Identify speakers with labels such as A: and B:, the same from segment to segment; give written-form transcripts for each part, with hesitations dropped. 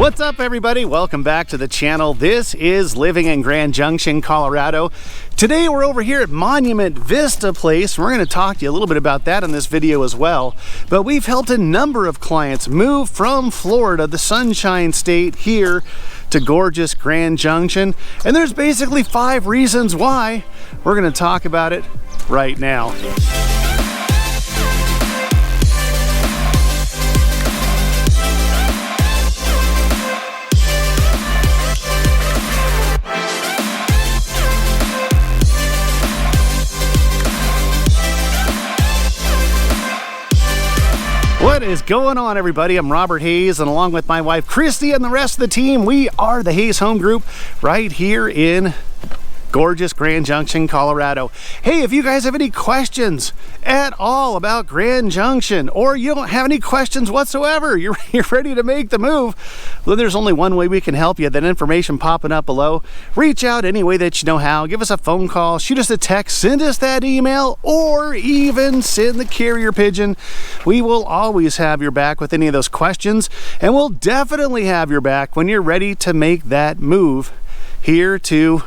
A: What's up, everybody? Welcome back to the channel. This is Living in Grand Junction, Colorado. Today we're over here at Monument Vista Place. We're going to talk to you a little bit about that in this video as well. But we've helped a number of clients move from Florida, the Sunshine State, here to gorgeous Grand Junction. And there's basically 5 reasons why. We're going to talk about it right now. What is going on, everybody? I'm Robert Hayes, and along with my wife Christie and the rest of the team, we are the Hayes Home Group right here in gorgeous Grand Junction, Colorado. Hey, if you guys have any questions at all about Grand Junction, or you don't have any questions whatsoever, you're ready to make the move, well, there's only one way we can help you. That information popping up below. Reach out any way that you know how. Give us a phone call, shoot us a text, send us that email, or even send the carrier pigeon. We will always have your back with any of those questions, and we'll definitely have your back when you're ready to make that move here to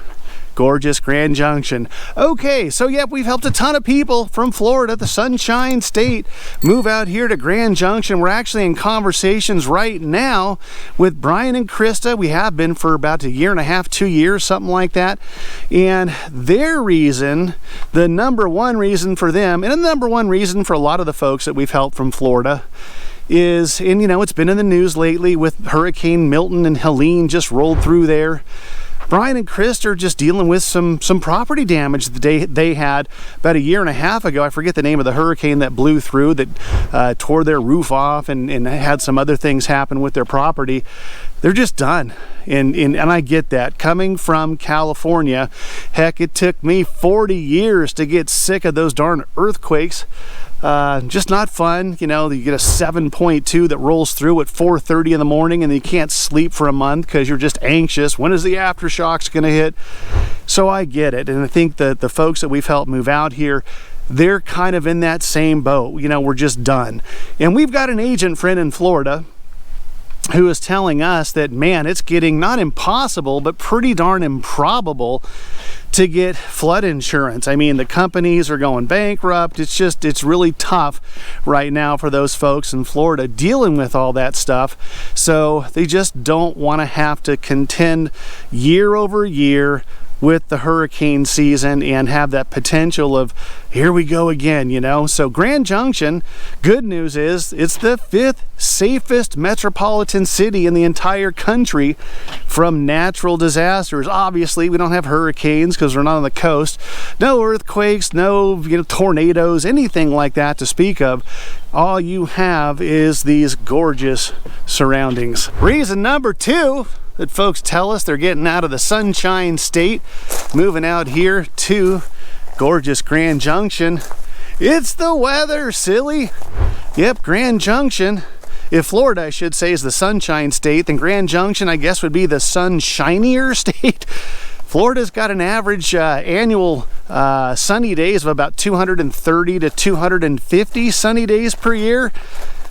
A: gorgeous Grand Junction. Okay, so yep, we've helped a ton of people from Florida, the Sunshine State, move out here to Grand Junction. We're actually in conversations right now with Brian and Krista. We have been for about 1.5 years, 2 years, something like that. And their reason, the number one reason for them, and the number one reason for a lot of the folks that we've helped from Florida, is, and you know, it's been in the news lately with Hurricane Milton and Helene just rolled through there. Brian and Chris are just dealing with some property damage that they had about 1.5 years ago. I forget the name of the hurricane that blew through that tore their roof off and had some other things happen with their property. They're just done. And I get that. Coming from California, heck, it took me 40 years to get sick of those darn earthquakes. Just not fun. You know, you get a 7.2 that rolls through at 4:30 in the morning and you can't sleep for a month because you're just anxious. When is the aftershocks going to hit? So I get it. And I think that the folks that we've helped move out here, they're kind of in that same boat. You know, we're just done. And we've got an agent friend in Florida who is telling us that, man, it's getting not impossible, but pretty darn improbable to get flood insurance. I mean, the companies are going bankrupt. It's really tough right now for those folks in Florida dealing with all that stuff. So they just don't want to have to contend year over year with the hurricane season and have that potential of, here we go again, you know. So Grand Junction, good news is it's the 5th safest metropolitan city in the entire country from natural disasters. Obviously, we don't have hurricanes because we're not on the coast. No earthquakes, no tornadoes, anything like that to speak of. All you have is these gorgeous surroundings. Reason number 2 that folks tell us they're getting out of the Sunshine State, moving out here to gorgeous Grand Junction. It's the weather, silly. Yep, Grand Junction. If Florida, I should say, is the Sunshine State, then Grand Junction, I guess, would be the sunshinier state. Florida's got an average annual sunny days of about 230 to 250 sunny days per year.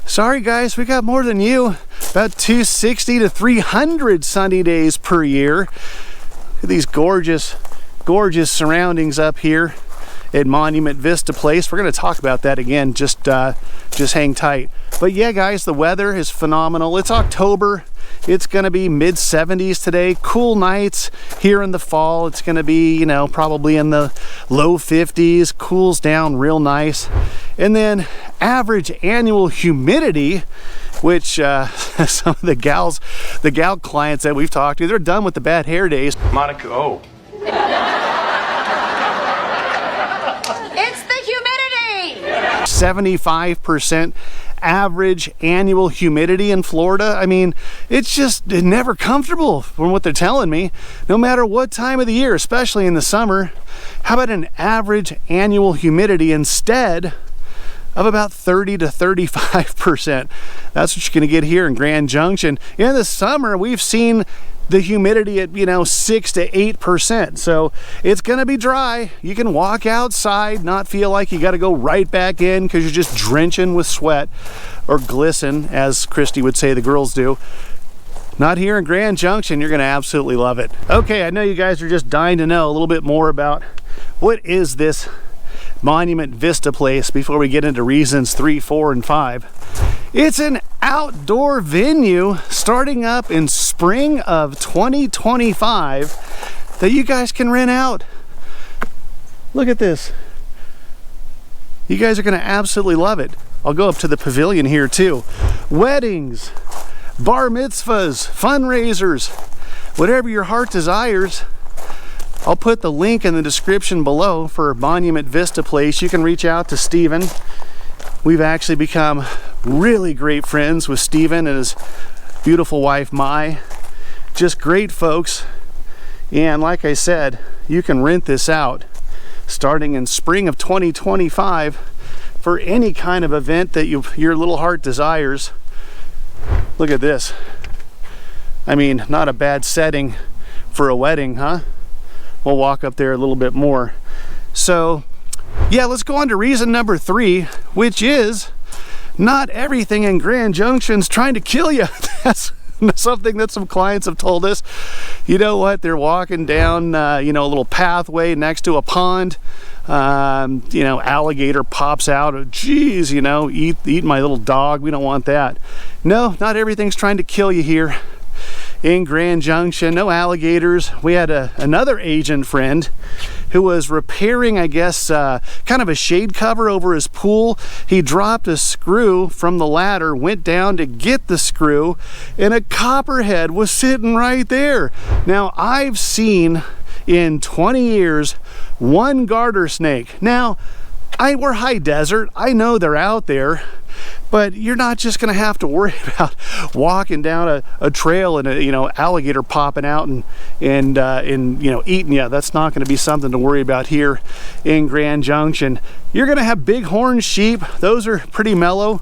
A: Sorry guys, we got more than you. About 260 to 300 sunny days per year. Look at these gorgeous surroundings up here at Monument Vista Place. We're going to talk about that again, just hang tight. But yeah guys, the weather is phenomenal. It's October. It's going to be mid-70s today. Cool nights here in the fall. It's going to be, you know, probably in the low 50s. Cools down real nice. And then average annual humidity, which some of the gal clients that we've talked to, they're done with the bad hair days.
B: Monica, oh.
C: It's the humidity!
A: 75% average annual humidity in Florida. I mean, it's never comfortable from what they're telling me, no matter what time of the year, especially in the summer. How about an average annual humidity instead of about 30 to 35%? That's what you're going to get here in Grand Junction. In the summer, we've seen the humidity at 6 to 8%. So it's gonna be dry. You can walk outside, not feel like you got to go right back in because you're just drenching with sweat, or glisten, as Christie would say the girls do. Not here in Grand Junction. You're gonna absolutely love it. Okay, I know you guys are just dying to know a little bit more about what is this Monument Vista place before we get into reasons 3, 4, and 5. It's an outdoor venue starting up in spring of 2025 that you guys can rent out. Look at this. You guys are gonna absolutely love it. I'll go up to the pavilion here too. Weddings, bar mitzvahs, fundraisers, whatever your heart desires. I'll put the link in the description below for Monument Vista Place. You can reach out to Steven. We've actually become really great friends with Steven and his beautiful wife, Mai. Just great folks. And like I said, you can rent this out starting in spring of 2025 for any kind of event that your little heart desires. Look at this. I mean, not a bad setting for a wedding, huh? We'll walk up there a little bit more. So yeah, let's go on to reason number 3, which is not everything in Grand Junction's trying to kill you. That's something that some clients have told us. You know what, they're walking down a little pathway next to a pond, alligator pops out. Oh, geez, eat my little dog. We don't want that. No, not everything's trying to kill you here in Grand Junction. No alligators. We had another agent friend who was repairing, I guess, kind of a shade cover over his pool. He dropped a screw from the ladder, went down to get the screw, and a copperhead was sitting right there. Now, I've seen in 20 years 1 garter snake. Now, we're high desert. I know they're out there, but you're not just going to have to worry about walking down a trail and alligator popping out and eating you. That's not going to be something to worry about here in Grand Junction. You're going to have bighorn sheep. Those are pretty mellow.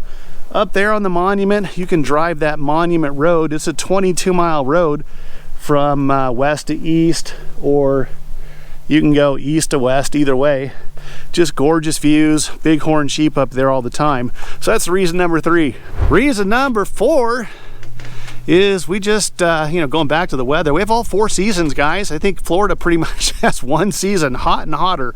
A: Up there on the monument, you can drive that Monument Road. It's a 22-mile road from west to east, or you can go east to west, either way. Just gorgeous views, bighorn sheep up there all the time. So that's reason number 3. Reason number 4 is we just, going back to the weather, we have all 4 seasons, guys. I think Florida pretty much has 1 season, hot and hotter.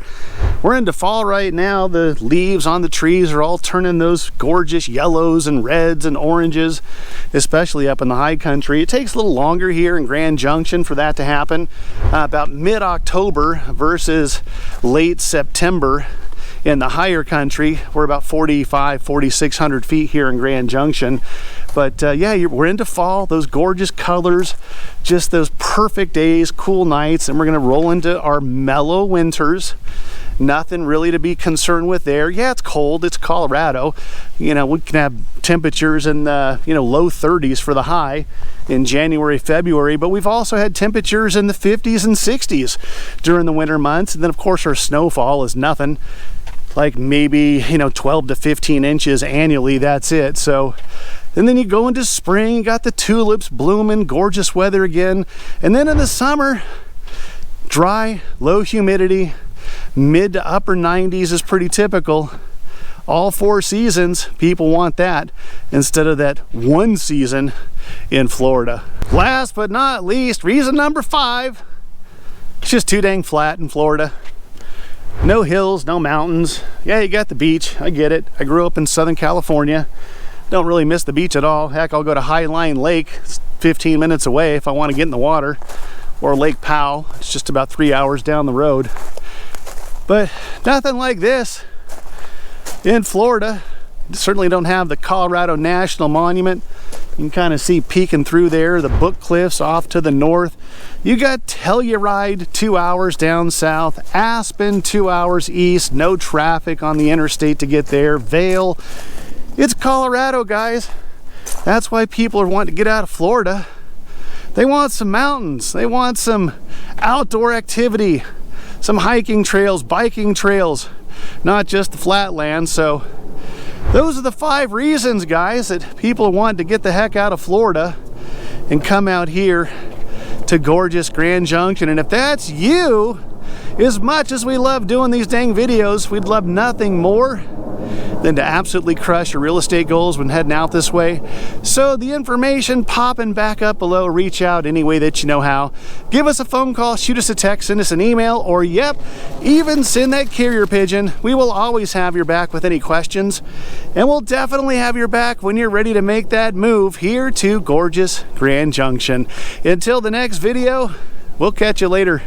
A: We're into fall right now. The leaves on the trees are all turning those gorgeous yellows and reds and oranges, especially up in the high country. It takes a little longer here in Grand Junction for that to happen, about mid-October versus late September. In the higher country, we're about 4,600 feet here in Grand Junction. But we're into fall, those gorgeous colors, just those perfect days, cool nights, and we're gonna roll into our mellow winters. Nothing really to be concerned with there. Yeah, it's cold, it's Colorado. We can have temperatures in the low 30s for the high in January, February, but we've also had temperatures in the 50s and 60s during the winter months. And then of course our snowfall is nothing, like maybe 12 to 15 inches annually. That's it. So, and then you go into spring, you got the tulips blooming, gorgeous weather again. And then in the summer, dry, low humidity, mid to upper 90s is pretty typical. All 4 seasons, people want that instead of that 1 season in Florida. Last but not least, reason number 5, it's just too dang flat in Florida. No hills, no mountains. Yeah, you got the beach, I get it. I grew up in Southern California. Don't really miss the beach at all. Heck, I'll go to Highline Lake. It's 15 minutes away if I want to get in the water. Or Lake Powell. It's just about 3 hours down the road. But nothing like this in Florida. Certainly don't have the Colorado National Monument. You can kind of see peeking through there the Book Cliffs off to the north. You got Telluride 2 hours down south, Aspen 2 hours east, no traffic on the interstate to get there, Vail. It's Colorado, guys. That's why people are wanting to get out of Florida. They want some mountains, they want some outdoor activity, some hiking trails, biking trails, not just the flatlands. So those are the 5 reasons, guys, that people want to get the heck out of Florida and come out here to gorgeous Grand Junction. And if that's you, as much as we love doing these dang videos, we'd love nothing more than to absolutely crush your real estate goals when heading out this way. So the information popping back up below, reach out any way that you know how. Give us a phone call, shoot us a text, send us an email, or yep, even send that carrier pigeon. We will always have your back with any questions, and we'll definitely have your back when you're ready to make that move here to gorgeous Grand Junction. Until the next video, we'll catch you later.